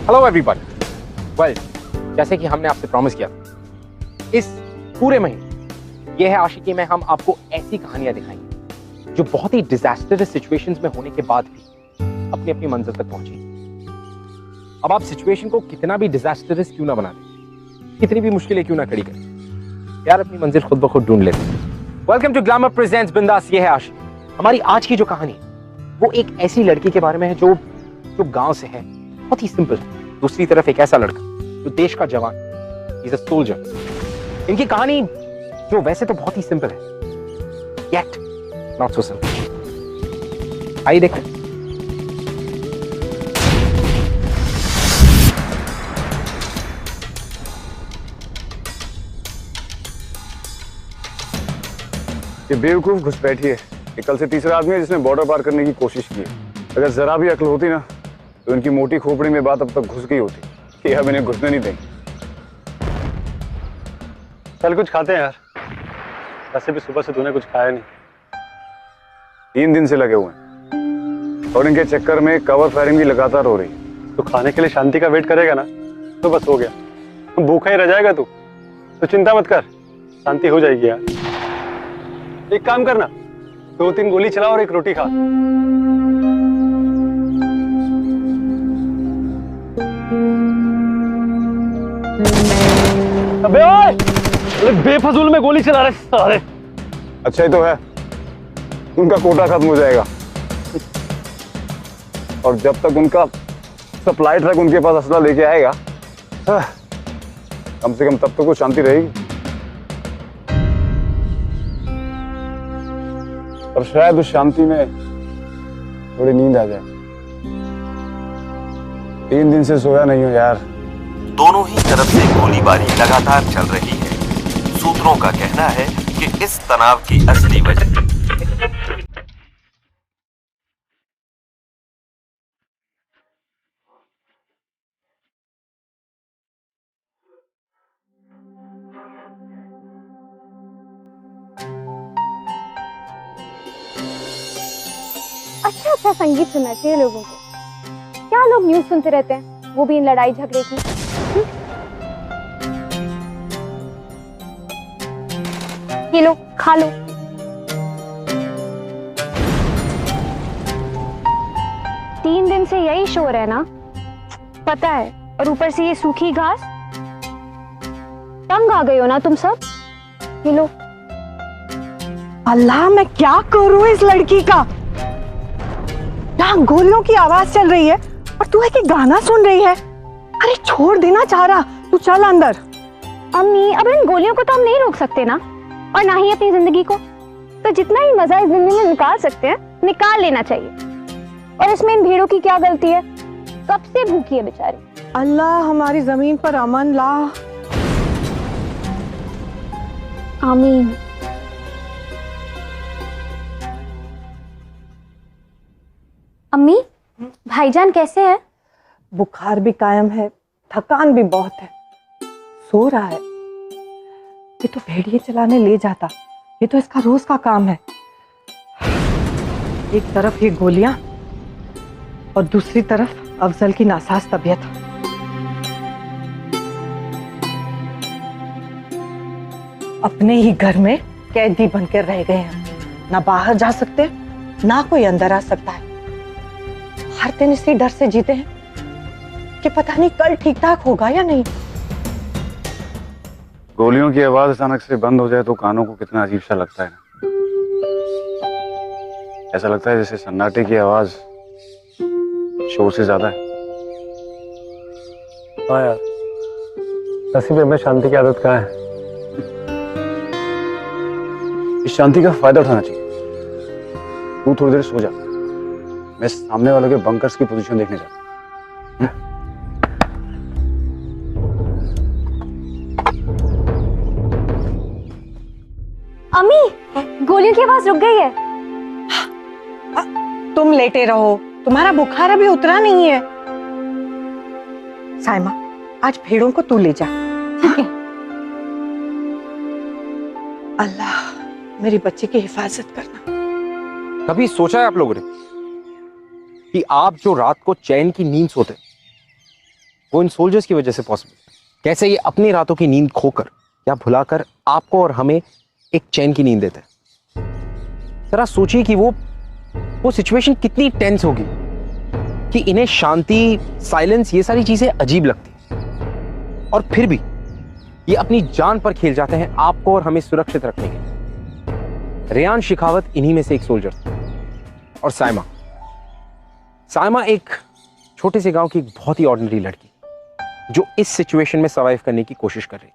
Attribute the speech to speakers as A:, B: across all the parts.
A: Hello everybody. Well, जैसे कि हमने आपसे प्रॉमिस किया, इस पूरे महीने ये है आशिकी में हम आपको ऐसी कहानियां दिखाएंगे जो बहुत ही डिजास्टरस सिचुएशंस में होने के बाद भी अपनी अपनी मंजिल तक पहुंची। अब आप सिचुएशन को कितना भी डिजास्टरस क्यों ना बना दें, कितनी भी मुश्किलें क्यों ना खड़ी करें, यार अपनी मंजिल खुद ब खुद ढूंढ लेते हैं। वेलकम टू ग्लैमर प्रेजेंट्स बिंदास। ये है आशिकी। हमारी आज की जो कहानी वो एक ऐसी लड़की के बारे में है जो गांव से है, बहुत ही सिंपल। दूसरी तरफ एक ऐसा लड़का जो देश का जवान, इज अ सोल्जर। इनकी कहानी जो वैसे तो बहुत ही सिंपल है, येट नॉट सो सिंपल। आइए देखते हैं।
B: ये बेवकूफ घुसपैठी है। ये कल से तीसरा आदमी है जिसने बॉर्डर पार करने की कोशिश की है। अगर जरा भी अक्ल होती ना तो इनकी मोटी खोपड़ी में बात अब तक घुस गई होती कि अब इन्हें घुसने नहीं देंगे।
C: चल कुछ खाते हैं यार, वैसे भी सुबह से तूने कुछ खाया नहीं।
B: 3 दिन से लगे हुए हैं और इनके चक्कर में कवर फायरिंग भी लगातार हो रही है।
C: तो खाने के लिए शांति का वेट करेगा ना तो बस हो गया। भूखा ही रह जाएगा तू, तो चिंता मत कर, शांति हो जाएगी यार। एक काम करना, 2-3 गोली चला और एक रोटी खा। अबे ओए, बेफजूल में गोली चला रहे सारे।
B: अच्छा ही तो है, उनका कोटा खत्म हो जाएगा और जब तक उनका सप्लाई ट्रक उनके पास असला लेके आएगा, कम से कम तब तो कुछ शांति रहेगी। और शायद उस शांति में थोड़ी नींद आ जाए। 3 दिन से सोया नहीं हूं यार।
D: दोनों ही तरफ से गोलीबारी लगातार चल रही है। सूत्रों का कहना है कि इस तनाव की असली वजह
E: अच्छा संगीत सुनना चाहिए लोगों को। क्या लोग न्यूज़ सुनते रहते हैं, वो भी इन लड़ाई झगड़े की। ये लो, खा लो। तीन दिन से यही शोर है ना, पता है, और ऊपर से ये सूखी घास। तंग आ गए हो ना तुम सब। ये लो।
F: अल्लाह, मैं क्या करूं इस लड़की का। यहाँ गोलियों की आवाज चल रही है और तू है कि गाना सुन रही है। अरे छोड़ देना चाह रहा, तू चल अंदर।
E: अम्मी, अब इन गोलियों को तो हम नहीं रोक सकते ना, और ना ही अपनी जिंदगी को। तो जितना ही मजा इस जिंदगी में निकाल सकते हैं निकाल लेना चाहिए। और इसमें इन भीड़ों की क्या गलती है, कब से भूखी है बेचारी।
F: अल्लाह हमारी जमीन पर अमन ला।
E: आमीन। अम्मी, भाईजान कैसे है?
F: बुखार भी कायम है, थकान भी बहुत है, सो रहा है। ये तो भेड़िए चलाने ले जाता, ये तो इसका रोज का काम है। एक तरफ ये गोलियां और दूसरी तरफ अफजल की नासाज तबीयत। अपने ही घर में कैदी बनकर रह गए हैं, ना बाहर जा सकते ना कोई अंदर आ सकता है। हर दिन इसी डर से जीते हैं कि पता नहीं कल ठीक ठाक होगा या नहीं।
B: गोलियों की आवाज अचानक से बंद हो जाए तो कानों को कितना अजीब सा लगता है ना। ऐसा लगता है जैसे सन्नाटे की आवाज शोर से ज्यादा है।
C: हाँ यार, नसीब में शांति की आदत कहाँ है?
B: इस शांति का फायदा उठाना चाहिए। तू थोड़ी देर सो जा, मैं सामने वाले के बंकर्स की पोजीशन देखने जाता हूं।
E: अम्मी, गोलियों की आवाज रुक गई है।
F: तुम लेटे रहो, तुम्हारा बुखार अभी उतरा नहीं है। साइमा, आज भेड़ों को तू ले जा।
E: ठीक है।
F: अल्लाह मेरी बच्ची की हिफाजत करना।
A: कभी सोचा है आप लोगों ने कि आप जो रात को चैन की नींद सोते हैं, वो इन सोल्जर्स की वजह से पॉसिबल? कैसे ये अपनी रातों की नींद खोकर या भुलाकर आपको और हमें एक चैन की नींद देते हैं। जरा सोचिए कि वो सिचुएशन कितनी टेंस होगी कि इन्हें शांति, साइलेंस, ये सारी चीजें अजीब लगती और फिर भी ये अपनी जान पर खेल जाते हैं आपको और हमें सुरक्षित रखने के लिए। रेयान शिखावत इन्हीं में से एक सोल्जर था। और साइमा एक छोटे से गांव की एक बहुत ही ऑर्डिनरी लड़की जो इस सिचुएशन में सर्वाइव करने की कोशिश कर रही थी।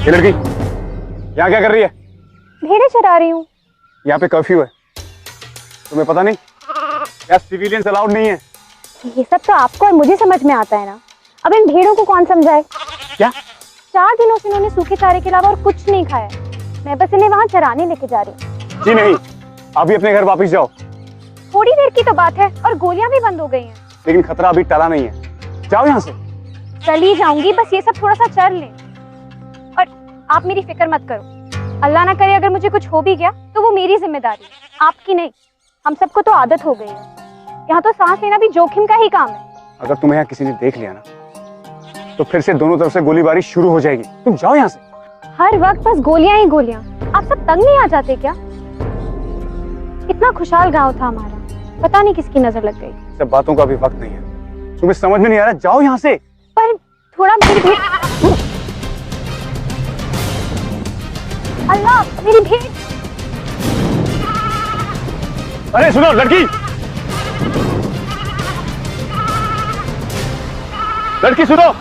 B: ये लड़की यहाँ क्या कर रही है?
E: भेड़ें चरा रही हूँ।
B: यहाँ पे कर्फ्यू है, तुम्हें पता नहीं? यहाँ सिविलियंस अलाउड नहीं है।
E: ये सब तो आपको और मुझे समझ में आता है ना। अब इन भेड़ों को कौन समझाए?
B: क्या?
E: 4 दिनों से इन्होंने सूखे चारे के अलावा और कुछ नहीं खाया। मैं बस इन्हें वहाँ चराने लेके जा रही हूँ।
B: जी नहीं, अभी अपने घर वापस जाओ।
E: थोड़ी देर की तो बात है और गोलियां भी बंद हो गई हैं।
B: लेकिन खतरा अभी टला नहीं है, जाओ यहाँ से।
E: चली जाऊंगी, बस ये सब थोड़ा सा चर लें। और आप मेरी फिक्र मत करो, अल्लाह ना करे अगर मुझे कुछ हो भी गया तो वो मेरी जिम्मेदारी है, आपकी नहीं। हम सबको तो आदत हो गई है, यहाँ तो सांस लेना भी जोखिम का ही काम है।
B: अगर तुम्हें यहाँ किसी ने देख लिया ना तो फिर से दोनों तरफ से गोलीबारी शुरू हो जाएगी। तुम जाओ यहाँ से।
E: हर वक्त बस गोलियां ही गोलियां। आप सब तंग नहीं आ जाते क्या? इतना खुशहाल गांव था हमारा, पता नहीं किसकी नजर लग गई।
B: सब बातों का अभी वक्त नहीं है, तुम्हें समझ में नहीं आ रहा? जाओ यहाँ से।
E: पर थोड़ा मेरी भेड़, अल्लाह मेरी भेड़।
B: अरे सुनो लड़की, लड़की सुनो।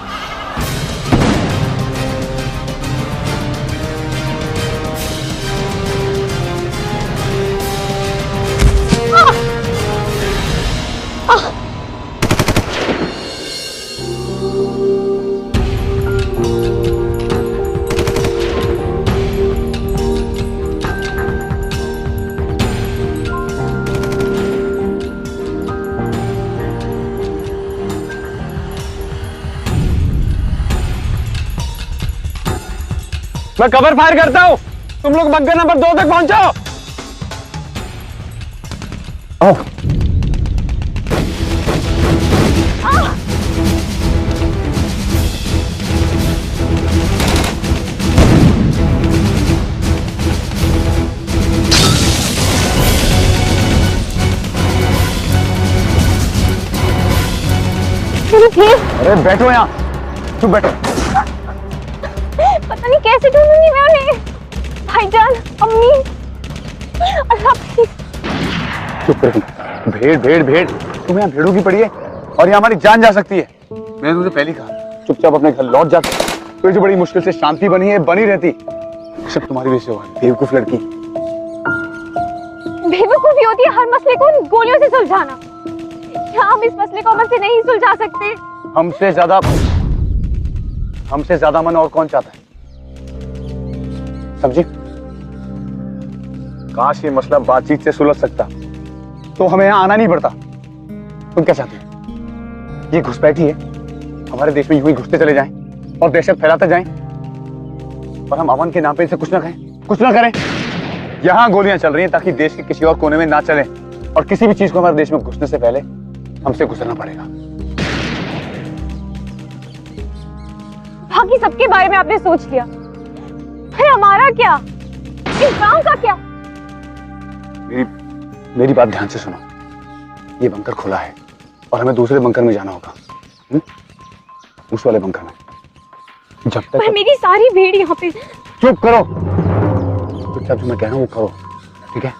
C: मैं कवर फायर करता हूँ, तुम लोग बंकर नंबर 2 तक पहुंचो।
B: आओ।
E: मेरी भेड़,
B: अरे बैठो यहाँ, चुप बैठो।
E: पता नहीं कैसे ढूंढूंगी मैं उन्हें। भाईजान, अम्मी, अल्लाह प्लीज।
B: चुप करो। भेड़ भेड़ भेड़, तुम्हें यहाँ भेड़ों की पड़ी है और यहाँ हमारी जान जा सकती है। मैंने तुमसे पहले कहा चुपचाप अपने घर लौट जाते। तो ये जो बड़ी मुश्किल से शांति बनी है, बनी रहती सब तुम्हारी वजह से हुआ। बेवकूफ लड़की।
E: बेवकूफी होती है हर मसले को गोलियों से सुलझाना। क्या हम इस मसले को अमन से नहीं सुलझा सकते?
B: हमसे ज्यादा मन और कौन चाहता है? समझे? काश ये मसला बातचीत से सुलझ सकता तो हमें यहाँ आना नहीं पड़ता। तुम क्या चाहते हो? ये घुसपैठी है, हमारे देश में यूं ही घुसते चले जाएं और दहशत फैलाते जाएं और हम अमन के नाम पे इसे कुछ ना कहें, कुछ ना करें। यहाँ गोलियां चल रही हैं ताकि देश के किसी और कोने में ना चले और किसी भी चीज को हमारे देश में घुसने से पहले हमसे गुजरना पड़ेगा।
E: बाकी सबके बारे में आपने सोच लिया, फिर हमारा क्या, इस गांव का क्या?
B: मेरी बात ध्यान से सुनो। ये बंकर खुला है और हमें दूसरे बंकर में जाना होगा। उस वाले बंकर में। जब तक
E: पर मेरी सारी भीड़ यहाँ पे।
B: चुप करो। चुपचाप जो मैं कह रहा हूँ वो करो, ठीक है?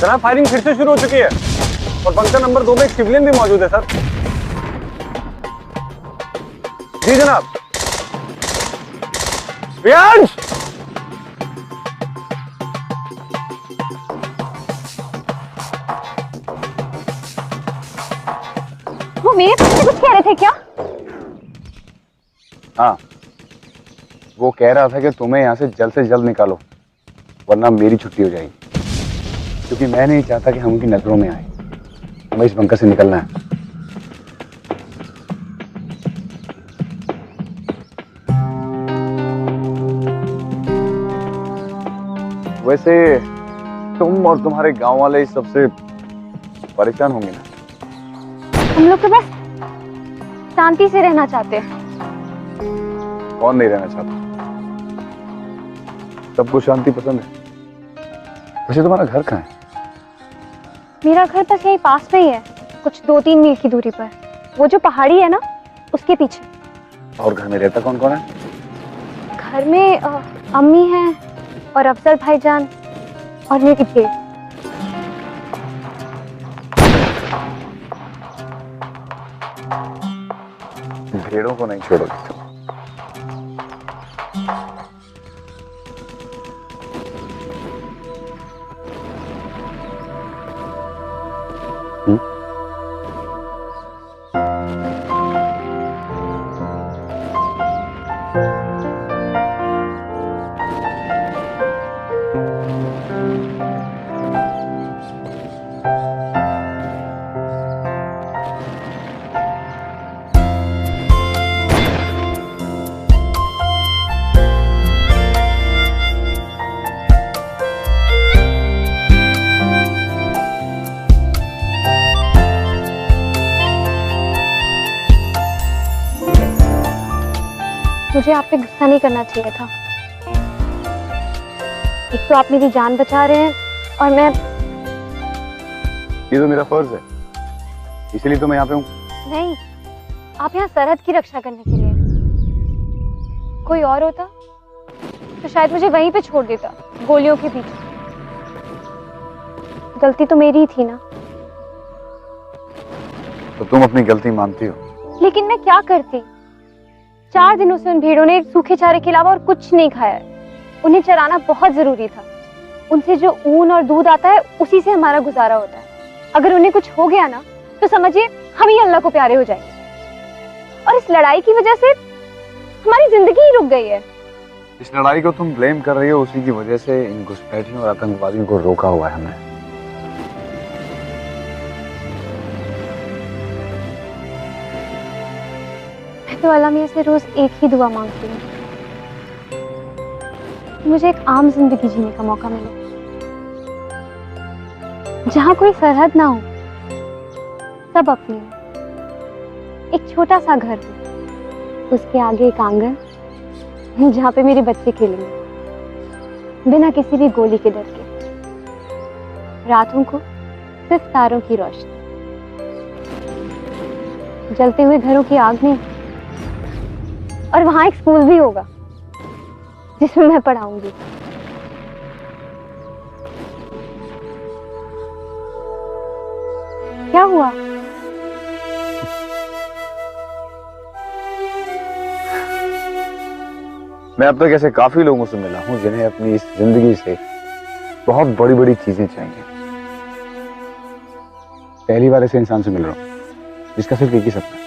C: जनाब, फायरिंग फिर से शुरू हो चुकी है और बंकर नंबर 2 में एक सिविलियन भी मौजूद है सर। जी जनाब। रियांश!
E: वो मेरे पास से कुछ कह रहे थे क्या?
B: हाँ, वो कह रहा था कि तुम्हें यहाँ से जल्द निकालो, वरना मेरी छुट्टी हो जाएगी। क्योंकि मैं नहीं चाहता कि हम उनकी नजरों में आए। हमें इस बंकर से निकलना है। वैसे तुम और तुम्हारे गांव वाले इस सबसे परेशान होंगे ना?
E: हम लोग तो बस शांति से रहना चाहते हैं।
B: कौन नहीं रहना चाहता? सबको शांति पसंद है। वैसे तुम्हारा घर कहाँ है?
E: मेरा घर बस यही पास में ही है, कुछ 2-3 मील की दूरी पर। वो जो पहाड़ी है ना, उसके पीछे।
B: और घर में रहता कौन कौन है?
E: घर में अम्मी है और अफजल भाईजान और मेरी भेड़।
B: भेड़ों को नहीं छोड़ोगे तुम।
E: मुझे आप पे गुस्सा नहीं करना चाहिए था। एक तो आप मेरी जान बचा रहे हैं और मैं।
B: ये तो मेरा फर्ज है, इसीलिए तो मैं यहाँ पे हूँ।
E: नहीं, आप यहाँ सरहद की रक्षा करने के लिए। कोई और होता तो शायद मुझे वहीं पे छोड़ देता, गोलियों के बीच। गलती तो मेरी ही थी ना।
B: तो तुम अपनी गलती मानती हो?
E: लेकिन मैं क्या करती? 4 दिनों से उन भेड़ों ने सूखे चारे के अलावा और कुछ नहीं खाया है। उन्हें चराना बहुत जरूरी था। उनसे जो ऊन और दूध आता है, उसी से हमारा गुजारा होता है। अगर उन्हें कुछ हो गया ना, तो समझिए हम ही अल्लाह को प्यारे हो जाएंगे। और इस लड़ाई की वजह से हमारी जिंदगी ही रुक गई है।
B: इस लड़ाई को तुम ब्लेम कर रही हो, उसी की वजह से इन घुसपैठियों और आतंकवादियों को रोका हुआ है हमने।
E: मैं तो अल्लाह मियां से रोज एक ही दुआ मांगती हूँ, मुझे एक आम जिंदगी जीने का मौका मिले, जहाँ कोई सरहद ना हो, सब अपने हो। एक छोटा सा घर हो, उसके आगे एक आंगन जहाँ पे मेरे बच्चे खेलेंगे बिना किसी भी गोली के डर के। रातों को सिर्फ तारों की रोशनी, जलते हुए घरों की आग में। और वहां एक स्कूल भी होगा जिसमें मैं पढ़ाऊंगी। क्या हुआ?
B: मैं अब तक ऐसे काफी लोगों से मिला हूं जिन्हें अपनी इस जिंदगी से बहुत बड़ी बड़ी चीजें चाहिए। पहली बार ऐसे इंसान से मिल रहा हूं जिसका सिर्फ एक ही सपना है,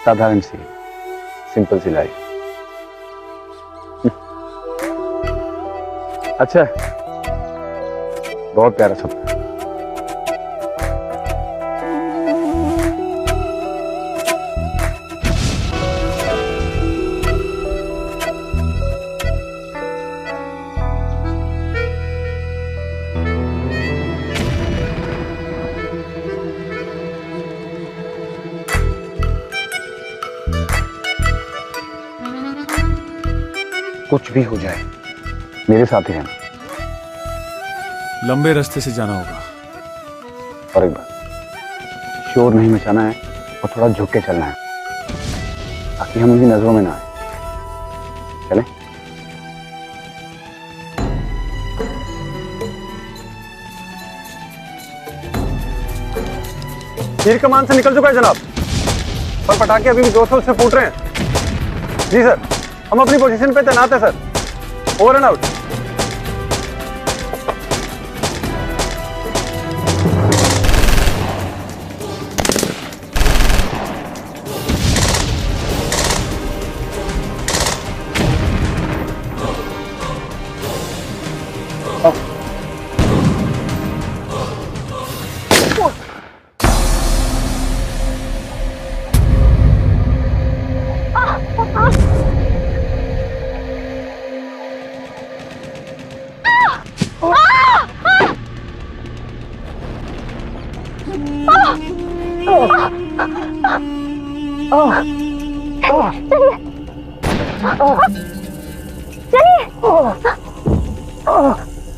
B: साधारण सी सिंपल सी लाइफ। अच्छा है, बहुत प्यारा सपना। कुछ भी हो जाए मेरे साथ ही रहना।
G: लंबे रास्ते से जाना होगा।
B: और एक बात, शोर नहीं मचाना है और थोड़ा झुक के चलना है ताकि हम उनकी नजरों में ना आए। चलें?
C: तीर कमान से निकल चुका है जनाब, और पटाखे अभी भी जोर शोर से फूट रहे हैं। जी सर, हम अपनी पोजीशन पे तैनात है सर। Over and out.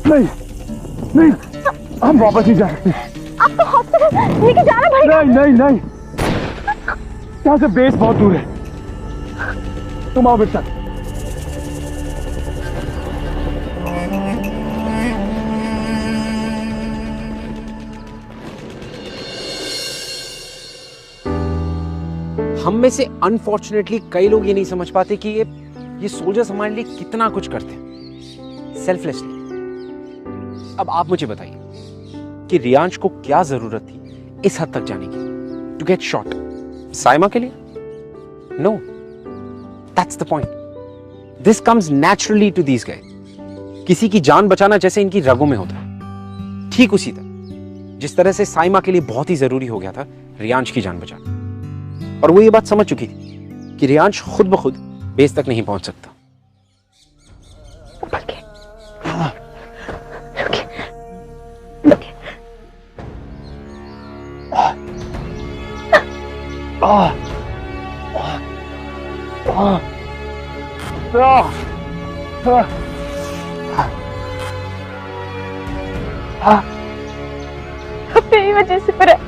B: नहीं नहीं, हम वापस नहीं जा सकते।
E: आपको हॉस्पिटल लेके जाना पड़ेगा।
B: नहीं नहीं नहीं, यहाँ से बेस बहुत दूर है। तुम आओ मेरे साथ।
A: हम में से अनफॉर्चुनेटली कई लोग ये नहीं समझ पाते कि ये सोल्जर्स हमारे लिए कितना कुछ करते हैं सेल्फलेसली। अब आप मुझे बताइए कि रियांश को क्या जरूरत थी इस हद तक जाने की, टू गेट शॉट साइमा के लिए? No, that's the point. This comes naturally to these guys. किसी की जान बचाना जैसे इनकी रगों में होता है, ठीक उसी तरह जिस तरह से साइमा के लिए बहुत ही जरूरी हो गया था रियांश की जान बचाना। और वो ये बात समझ चुकी थी कि रियांश खुद ब खुद बेस तक नहीं पहुंच सकता।
E: मेरी वजह से पर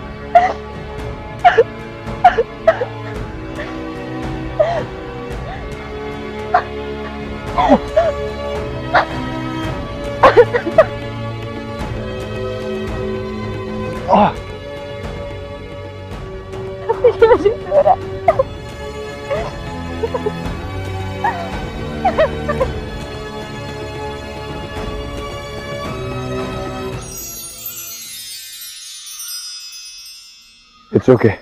B: It's okay.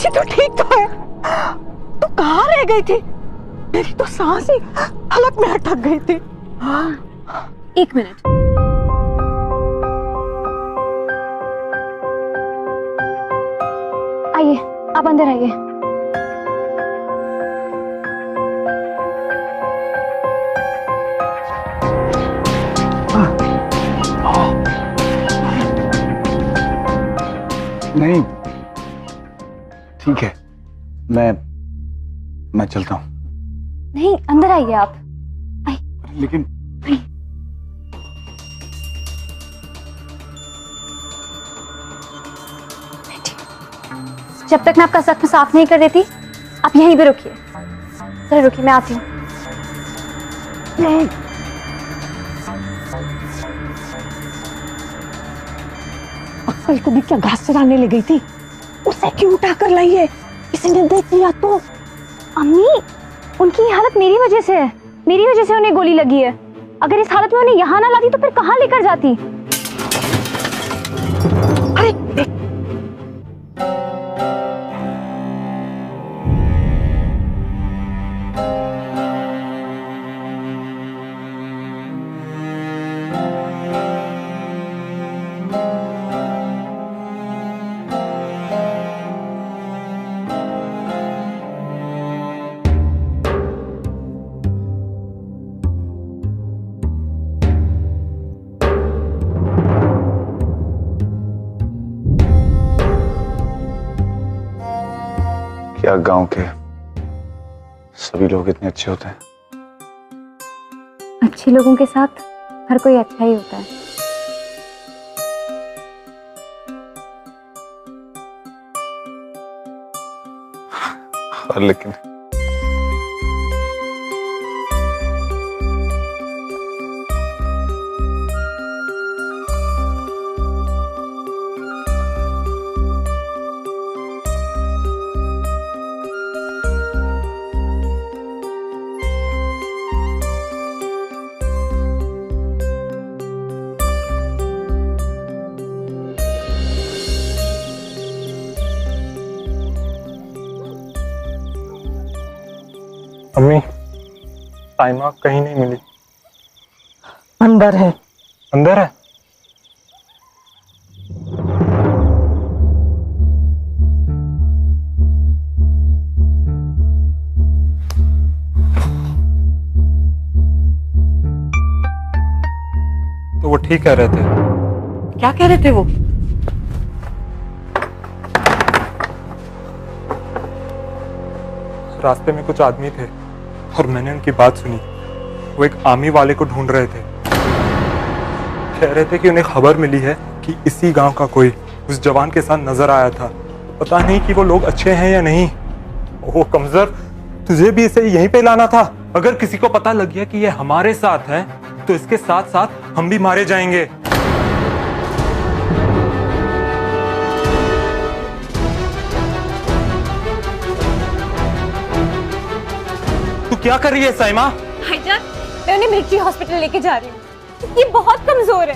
F: अरे तू ठीक तो है? तू कहाँ रह गई थी? मेरी तो सांस ही हलक में अटक गई थी।
E: एक मिनट। आइए, आप अंदर आइए।
B: नहीं, ठीक है, मैं चलता हूँ।
E: नहीं, अंदर आइए आप।
B: लेकिन
E: जब तक मैं आपका जख्म साफ नहीं कर देती, आप यहीं पे रुकिए। चलो रुकिए, मैं आती हूँ।
F: अक्सर को भी क्या घास चराने ले गई थी? उसे क्यों उठा कर लाई है? किसी ने देख लिया तो?
E: अम्मी, उनकी ये हालत मेरी वजह से है। मेरी वजह से उन्हें गोली लगी है। अगर इस हालत में उन्हें यहाँ ना लाती तो फिर कहाँ लेकर जाती?
F: अरे
B: क्या गांव के सभी लोग इतने अच्छे होते हैं?
E: अच्छे लोगों के साथ हर कोई अच्छा ही होता है।
B: लेकिन
C: अम्मी, साइमा कहीं नहीं मिली।
F: अंदर है।
C: अंदर है? तो वो ठीक कह रहे थे।
F: क्या कह रहे थे वो?
C: रास्ते में कुछ आदमी थे और मैंने उनकी बात सुनी। वो एक आर्मी वाले को ढूंढ रहे थे। कह रहे थे कि उन्हें खबर मिली है कि इसी गांव का कोई उस जवान के साथ नजर आया था। पता नहीं कि वो लोग अच्छे हैं या नहीं। ओह कमजोर, तुझे भी इसे यहीं पे लाना था। अगर किसी को पता लग गया कि ये हमारे साथ है तो इसके साथ साथ हम भी मारे जाएंगे। तू क्या कर रही है साइमा?
E: भाईजान, मैं उन्हें मिलिट्री हॉस्पिटल लेके जा रही हूँ। ये बहुत कमजोर है।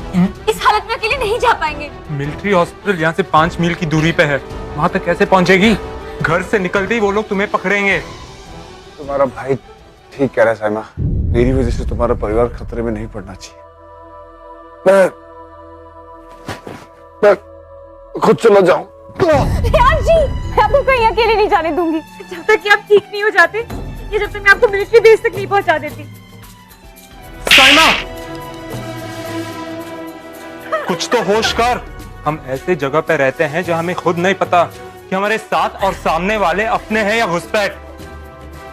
E: इस हालत में अकेले नहीं जा पाएंगे।
C: मिलिट्री हॉस्पिटल यहाँ से 5 मील की दूरी पे है। वहां तक कैसे पहुंचेगी? घर से निकलते ही वो लोग तुम्हें पकड़ेंगे।
B: तुम्हारा भाई ठीक कह रहा है साइमा। मेरी वजह से तुम्हारा परिवार खतरे में नहीं पड़ना चाहिए। मैं खुद चला जाऊं।
E: यार जी, मैं आपको कहीं अकेले नहीं जाने दूंगी जब तक कि आप ठीक नहीं हो जाते, या जब तक मैं आपको मिलिट्री बेस तक नहीं पहुंचा देती।
C: साइमा, कुछ तो होश कर। हम ऐसे जगह पे रहते हैं जहां हमें खुद नहीं पता कि हमारे साथ और सामने वाले अपने हैं या घुसपैठ।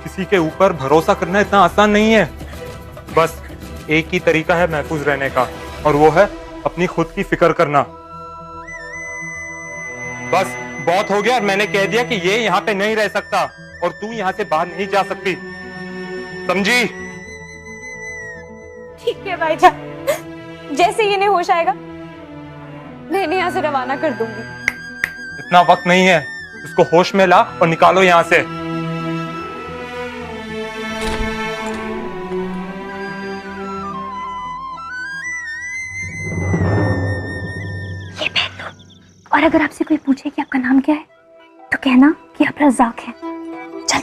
C: किसी के ऊपर भरोसा करना इतना आसान नहीं है। बस एक ही तरीका है महफूज रहने का, और वो है अपनी खुद की फिक्र करना। बस बहुत हो गया। और मैंने कह दिया कि ये यहाँ पे नहीं रह सकता और तू यहाँ से बाहर नहीं जा सकती, समझी?
E: ठीक है भाईजान, जैसे ही इन्हें होश आएगा मैं इन्हें यहाँ से रवाना कर दूंगी।
C: इतना वक्त नहीं है। उसको होश में ला और निकालो यहाँ से।
E: ये पहन लो, और अगर आपसे कोई पूछे कि आपका नाम क्या है तो कहना कि आप रज़ाक है। चल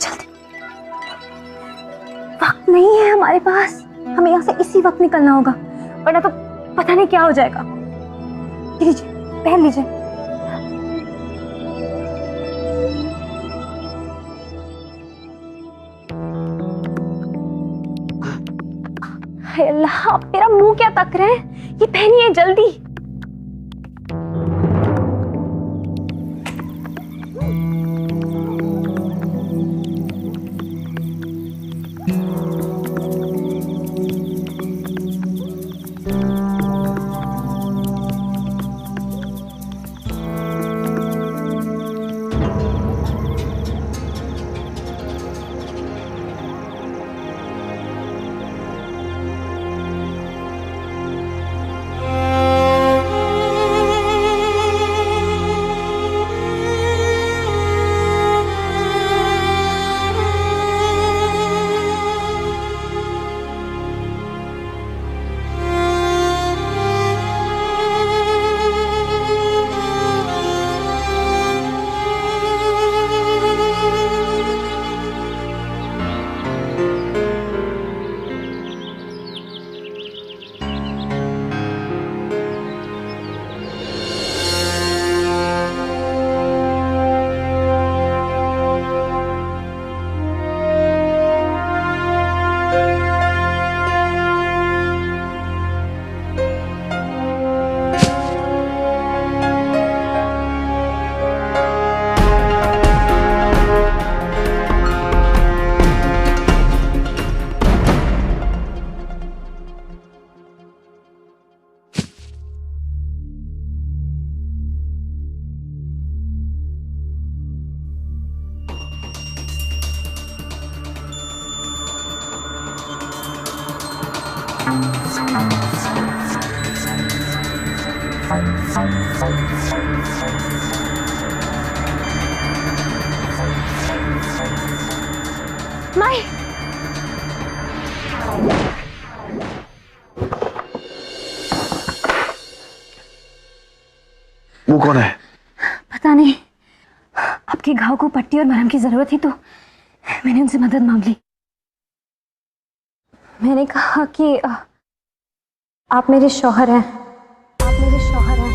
E: जल्दी, वक्त नहीं है हमारे पास, हमें यहाँ से इसी वक्त निकलना होगा, वरना तो पता नहीं क्या हो जाएगा। लीजिए, पहन लीजिए। हाय अल्लाह, आप मेरा मुंह क्या तक रहे हैं? ये पहनिए जल्दी। माई,
B: वो कौन है?
E: पता नहीं, आपके घाव को पट्टी और मरहम की जरूरत थी तो मैंने उनसे मदद मांग ली। मैंने कहा कि आप मेरे शौहर हैं, आप मेरे शौहर हैं, आप मेरे शौहर हैं।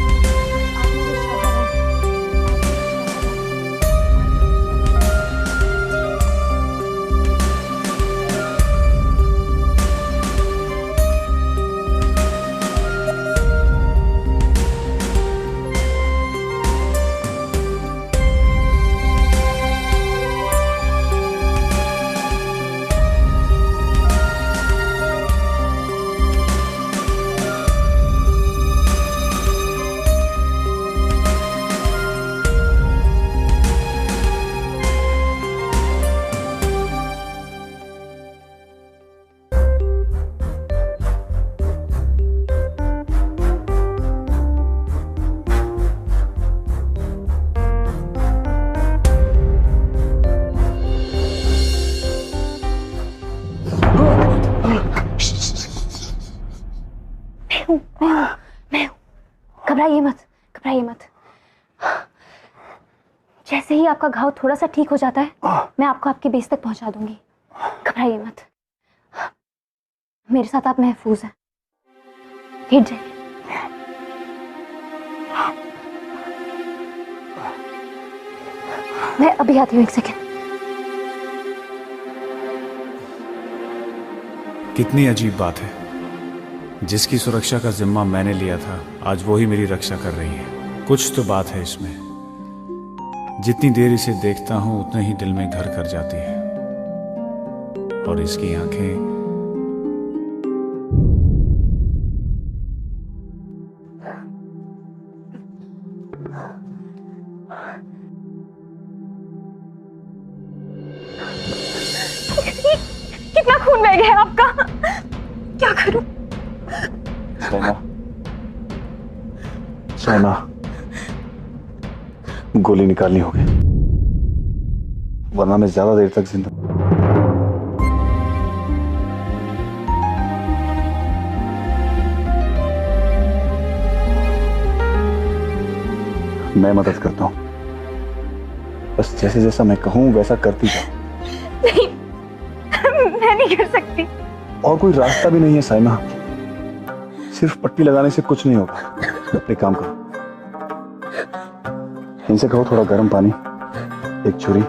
E: मैं हूँ। घबराइए मत, घबराइए मत। जैसे ही आपका घाव थोड़ा सा ठीक हो जाता है, मैं आपको आपके बेस तक पहुंचा दूंगी। घबराइए मत, मेरे साथ आप महफूज हैं। लेट जाइए। मैं अभी आती हूँ, एक सेकेंड।
G: कितनी अजीब बात है, जिसकी सुरक्षा का जिम्मा मैंने लिया था आज वो ही मेरी रक्षा कर रही है। कुछ तो बात है इसमें। जितनी देर इसे देखता हूं उतने ही दिल में घर कर जाती है। और इसकी आंखें
E: कितना खून बह गया आपका, क्या करूं?
B: सहना, सहना, गोली निकालनी होगी, वरना मैं ज्यादा देर तक जिंदा। मैं मदद करता हूं, बस जैसे जैसा मैं कहूँ वैसा करती जा।
E: नहीं, मैं नहीं कर सकती।
B: और कोई रास्ता भी नहीं है साइमा, सिर्फ पट्टी लगाने से कुछ नहीं होगा। एक काम करो, इनसे कहो थोड़ा गर्म पानी, एक छुरी,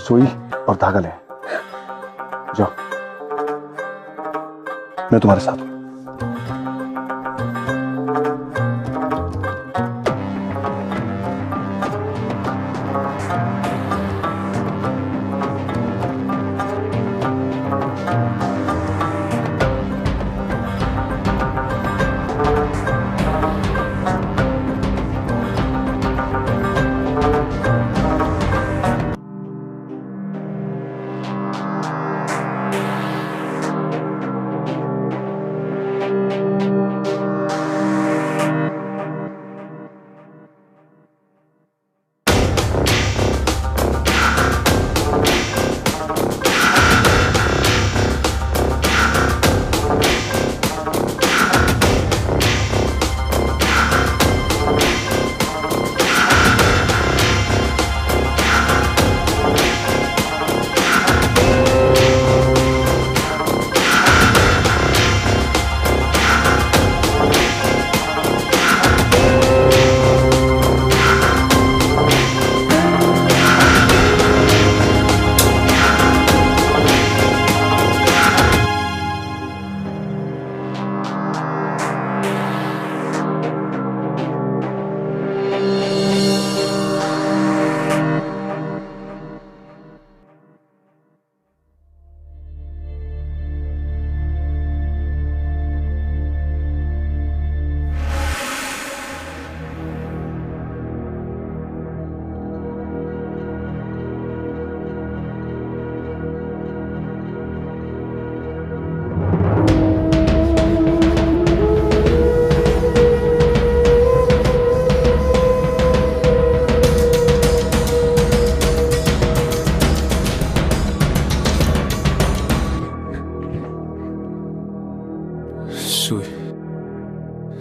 B: सुई और धागा ले। जाओ, मैं तुम्हारे साथ हूं।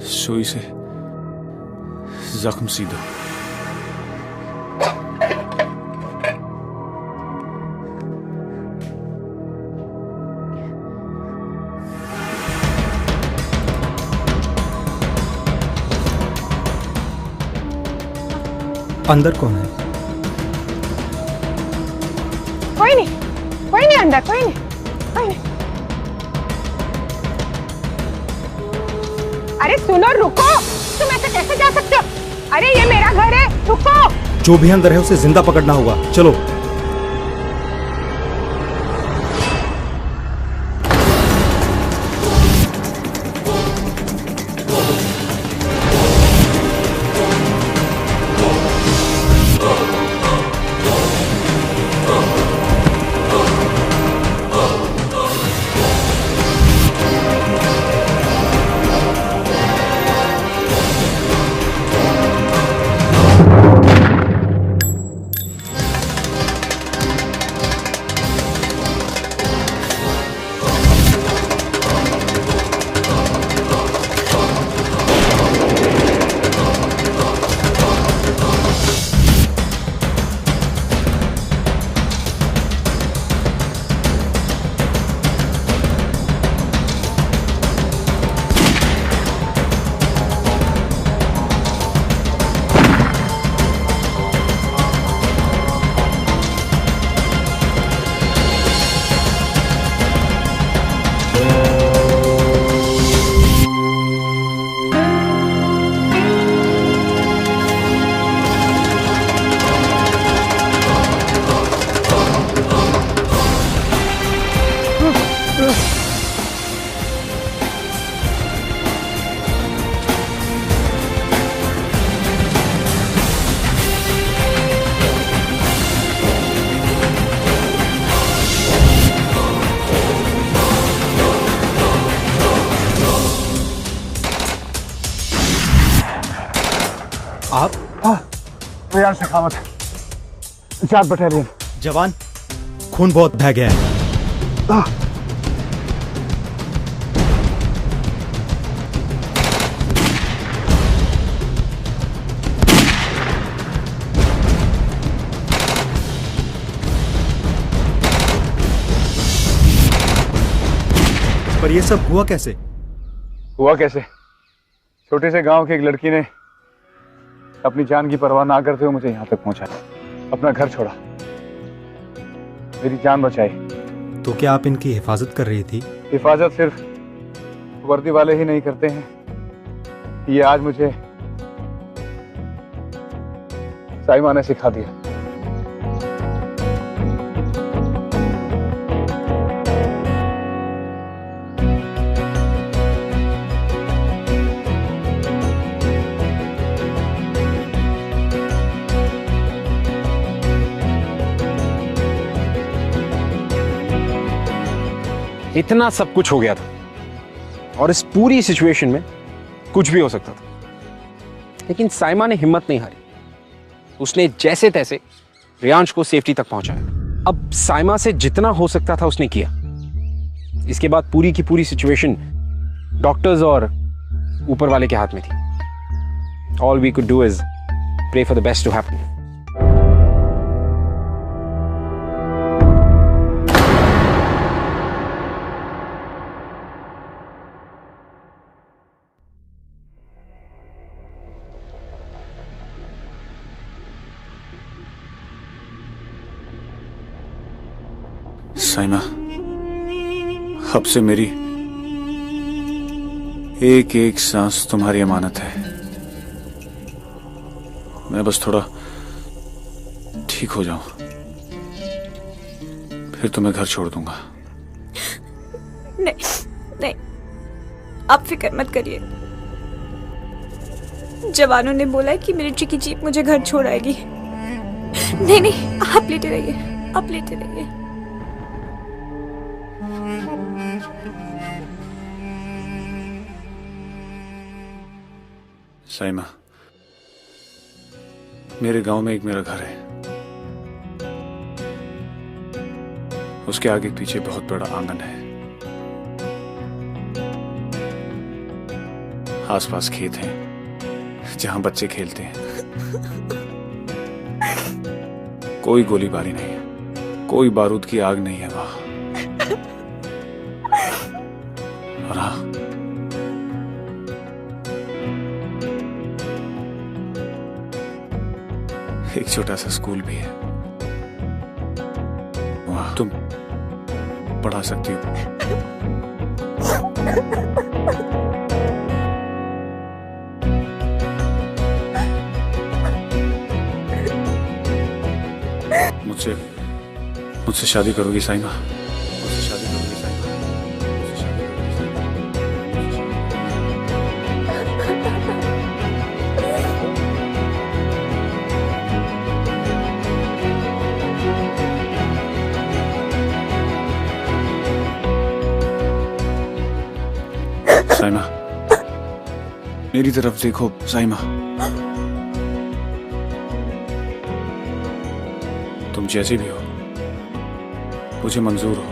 G: सुई से जख्म सीधा।
H: अंदर कौन है?
F: कोई नहीं अंदर, कोई नहीं। अरे सुनो, रुको, तुम ऐसे कैसे जा सकते हो? अरे ये मेरा घर है, रुको।
H: जो भी अंदर है उसे जिंदा पकड़ना होगा, चलो। आप?
B: रियाज शेखावत, 4 बटालियन।
H: जवान, खून बहुत बह गया है। पर ये सब हुआ कैसे?
B: हुआ कैसे? छोटे से गांव की एक लड़की ने अपनी जान की परवाह ना करते हुए मुझे यहाँ तक पहुंचाया, अपना घर छोड़ा, मेरी जान बचाई।
H: तो क्या आप इनकी हिफाजत कर रही थी?
B: हिफाजत सिर्फ वर्दी वाले ही नहीं करते हैं, ये आज मुझे साइमा ने सिखा दिया।
A: इतना सब कुछ हो गया था और इस पूरी सिचुएशन में कुछ भी हो सकता था, लेकिन साइमा ने हिम्मत नहीं हारी। उसने जैसे तैसे रियांश को सेफ्टी तक पहुंचाया। अब साइमा से जितना हो सकता था उसने किया। इसके बाद पूरी की पूरी सिचुएशन डॉक्टर्स और ऊपर वाले के हाथ में थी। All we could do is pray for the best to happen.
G: Saima, अब से मेरी एक एक सांस तुम्हारी अमानत है। मैं बस थोड़ा ठीक हो जाऊं, फिर तुम्हें घर छोड़ दूंगा।
I: नहीं नहीं, आप फिक्र मत करिए। जवानों ने बोला है कि मिलिट्री की जीप मुझे घर छोड़ आएगी। नहीं नहीं, आप लेटे रहिए, आप लेटे रहिए।
G: साइमा, मेरे गांव में एक मेरा घर है। उसके आगे पीछे बहुत बड़ा आंगन है। आसपास खेत हैं जहां बच्चे खेलते हैं। कोई गोलीबारी नहीं है, कोई बारूद की आग नहीं है वहां। और हाँ, एक छोटा सा स्कूल भी है। वहां तुम पढ़ा सकती हो। मुझसे शादी करोगी साइमा? मुझसे शादी करोगी साइमा? मुझसे शादी करोगी साइमा? साइमा, मेरी तरफ देखो साइमा। तुम जैसी भी हो मुझे मंजूर हो।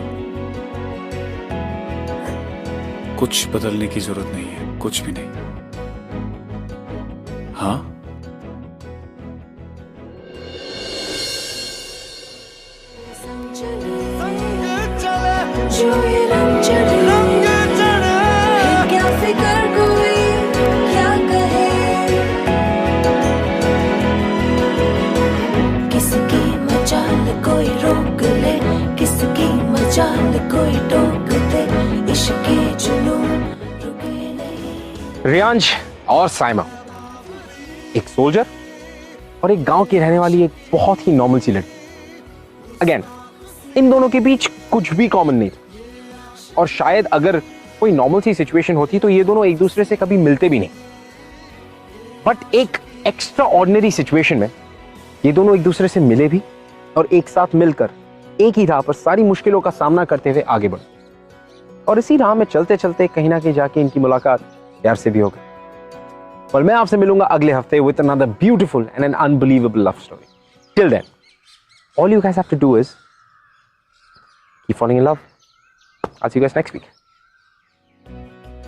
G: कुछ बदलने की जरूरत नहीं है, कुछ भी नहीं। हाँ,
J: जो ये रंग चढ़े क्या फिकर कोई क्या कहे, किसकी मजाल कोई रोक ले, किसकी मजाल कोई टोक दे, इश्क के जुनून रुके नहीं।
A: रियांश और साइमा, एक सोल्जर और एक गांव की रहने वाली एक बहुत ही नॉर्मल सी लड़की। अगेन, इन दोनों के बीच कुछ भी कॉमन नहीं था, और शायद अगर कोई नॉर्मल सी सिचुएशन होती तो ये दोनों एक दूसरे से कभी मिलते भी नहीं। बट एक एक्स्ट्रा ऑर्डिनरी सिचुएशन में ये दोनों एक दूसरे से मिले भी और एक साथ मिलकर एक ही राह पर सारी मुश्किलों का सामना करते हुए आगे बढ़े। और इसी राह में चलते चलते कहीं ना कहीं जाके इनकी मुलाकात प्यार से भी हो गई। और मैं आपसे मिलूंगा अगले हफ्ते with another beautiful and an unbelievable love story. Till then, all you guys have to do is keep falling in love. I'll see you guys next week.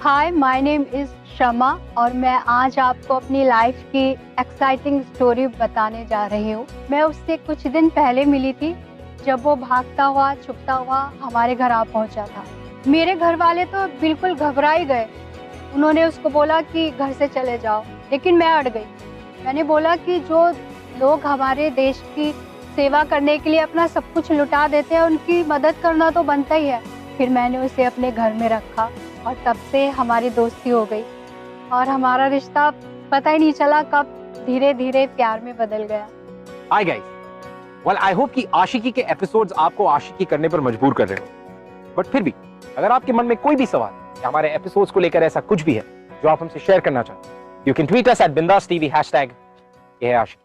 K: Hi, my name is Shama और मैं आज आपको अपनी life की exciting story बताने जा रही हूँ। मैं उससे कुछ दिन पहले मिली थी जब वो भागता हुआ छुपता हुआ हमारे घर आ पहुँचा था। मेरे घर वाले तो बिल्कुल घबरा ही गए। उन्होंने उसको बोला कि घर से चले जाओ, लेकिन मैं अड़ गई। मैंने बोला कि जो लोग हमारे देश की सेवा करने के लिए अपना सब कुछ लुटा देते हैं, उनकी मदद करना तो बनता ही है। फिर मैंने उसे अपने घर में रखा और तब से हमारी दोस्ती हो गई और हमारा रिश्ता पता ही नहीं चला कब धीरे धीरे प्यार में बदल गया।
A: Hi guys, well I hope कि आशिकी के एपिसोड्स आपको आशिकी करने पर मजबूर कर रहे हो। बट फिर भी अगर आपके मन में कोई भी सवाल या हमारे एपिसोड्स को लेकर ऐसा कुछ भी है जो आप हमसे शेयर करना चाहते हैं, you can tweet us @BindasTV #ये है आशिकी।